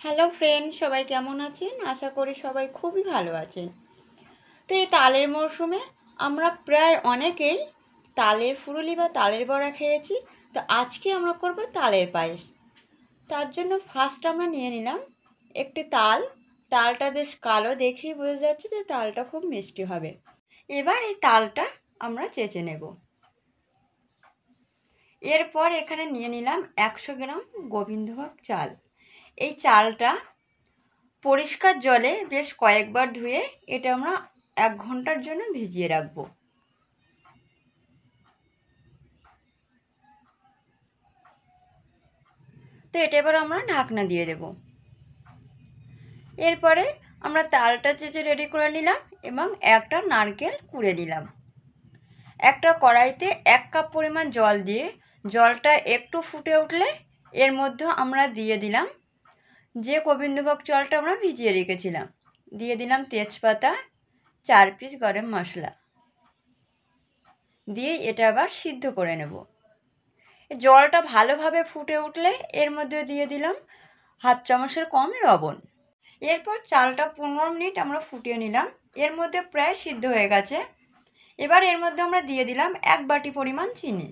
Hello friend, সবাই কেমন আছেন? আশা করি সবাই খুবই ভালো আছেন। তো এই তালের মরশুমে আমরা প্রায় অনেকেই তালের ফুরুলি বা তালের বড়া খেয়েছি। তো আজকে আমরা করব তালের পায়েস। তার জন্য ফার্স্ট আমরা নিয়ে নিলাম একটি তাল। তালটা বেশ কালো, দেখেই বোঝা যাচ্ছে যে তালটা খুব মিষ্টি হবে। এবার এই তালটা আমরা চেঁচে নেব। এরপর এখানে নিয়ে নিলাম 100 গ্রাম গোবিন্দভোগ চাল। এই চালটা পরিষ্কার জলে বেশ কয়েকবার ধুয়ে এটা আমরা 1 ঘন্টার জন্য ভিজিয়ে রাখবো। তো এটা এবার আমরা ঢাকনা দিয়ে দেব। এরপরে আমরা তালটা চেঁচে রেডি করে নিলাম এবং একটা নারকেল কুড়ে নিলাম। একটা কড়াইতে 1 কাপ পরিমাণ জল দিয়ে জলটা একটু ফুটে উঠলে এর মধ্যে আমরা দিয়ে দিলাম যে গোবিন্দভোগ চালটা আমরা ভিজিয়ে রেখেছিলাম। দিয়ে দিলাম তেজপাতা, 4 পিস গরম মশলা দিয়ে এটা আবার সিদ্ধ করে নেব। জলটা ভালোভাবে ফুটে উঠলে এর মধ্যে দিয়ে দিলাম হাফ চামচের কম লবণ। এরপর চালটা 15 মিনিট আমরা ফুটিয়ে নিলাম। এর মধ্যে প্রায় সিদ্ধ হয়ে গেছে। এবার এর মধ্যে আমরা দিয়ে দিলাম 1 বাটি পরিমাণ চিনি।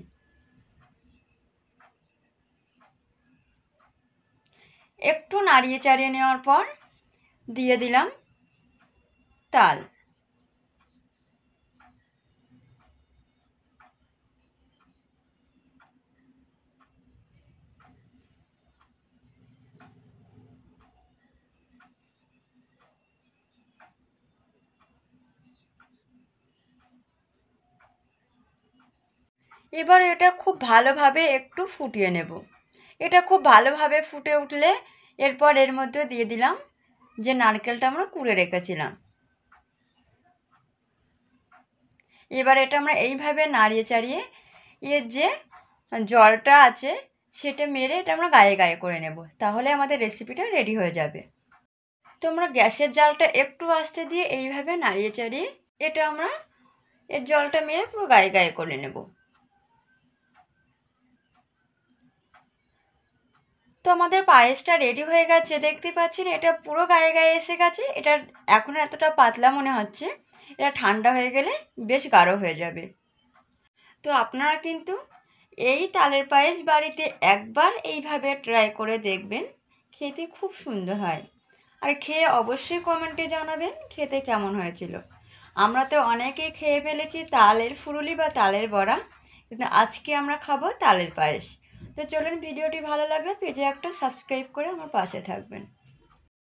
একটু নাড়িয়ে চাড়িয়ে নেওয়ার পর দিয়ে দিলাম তাল। এবার এটা খুব ভালোভাবে একটু ফুটিয়ে নেব। এটা খুব ভালোভাবে ফুটে উঠলে এরপর এর মধ্যে দিয়ে দিলাম যে নারকেলটা আমরা কুড়ে রেখেছিলাম। এবার এটা আমরা এইভাবে নাড়িয়ে চাড়িয়ে এর যে জলটা আছে সেটা মেরে এটা আমরা গায়ে গায়ে করে নেব। তাহলে আমাদের রেসিপিটা রেডি হয়ে যাবে। তো আমরা গ্যাসের জালটা একটু আস্তে দিয়ে এইভাবে নাড়িয়ে চাড়িয়ে এটা আমরা এর জলটা মেরে পুরো গায়ে গায়ে করে নেব। তো আমাদের পায়েসটা রেডি হয়ে গেছে, দেখতে পাচ্ছেন এটা পুরো গায়ে গায়ে এসে গেছে। এটা এখন এতটা পাতলা মনে হচ্ছে, এটা ঠান্ডা হয়ে গেলে বেশ গাঢ় হয়ে যাবে। তো আপনারা কিন্তু এই তালের পায়েস বাড়িতে একবার এইভাবে ট্রাই করে দেখবেন, খেতে খুব সুন্দর হয়। আর খেয়ে অবশ্যই কমেন্টে জানাবেন খেতে কেমন হয়েছিল। আমরা তো অনেকেই খেয়ে ফেলেছি তালের ফুরুলি বা তালের বড়া, কিন্তু আজকে আমরা খাবো তালের পায়েস। তো চলুন, ভিডিওটি ভালো লাগলে পেজে একটা সাবস্ক্রাইব করে আমার পাশে থাকবেন।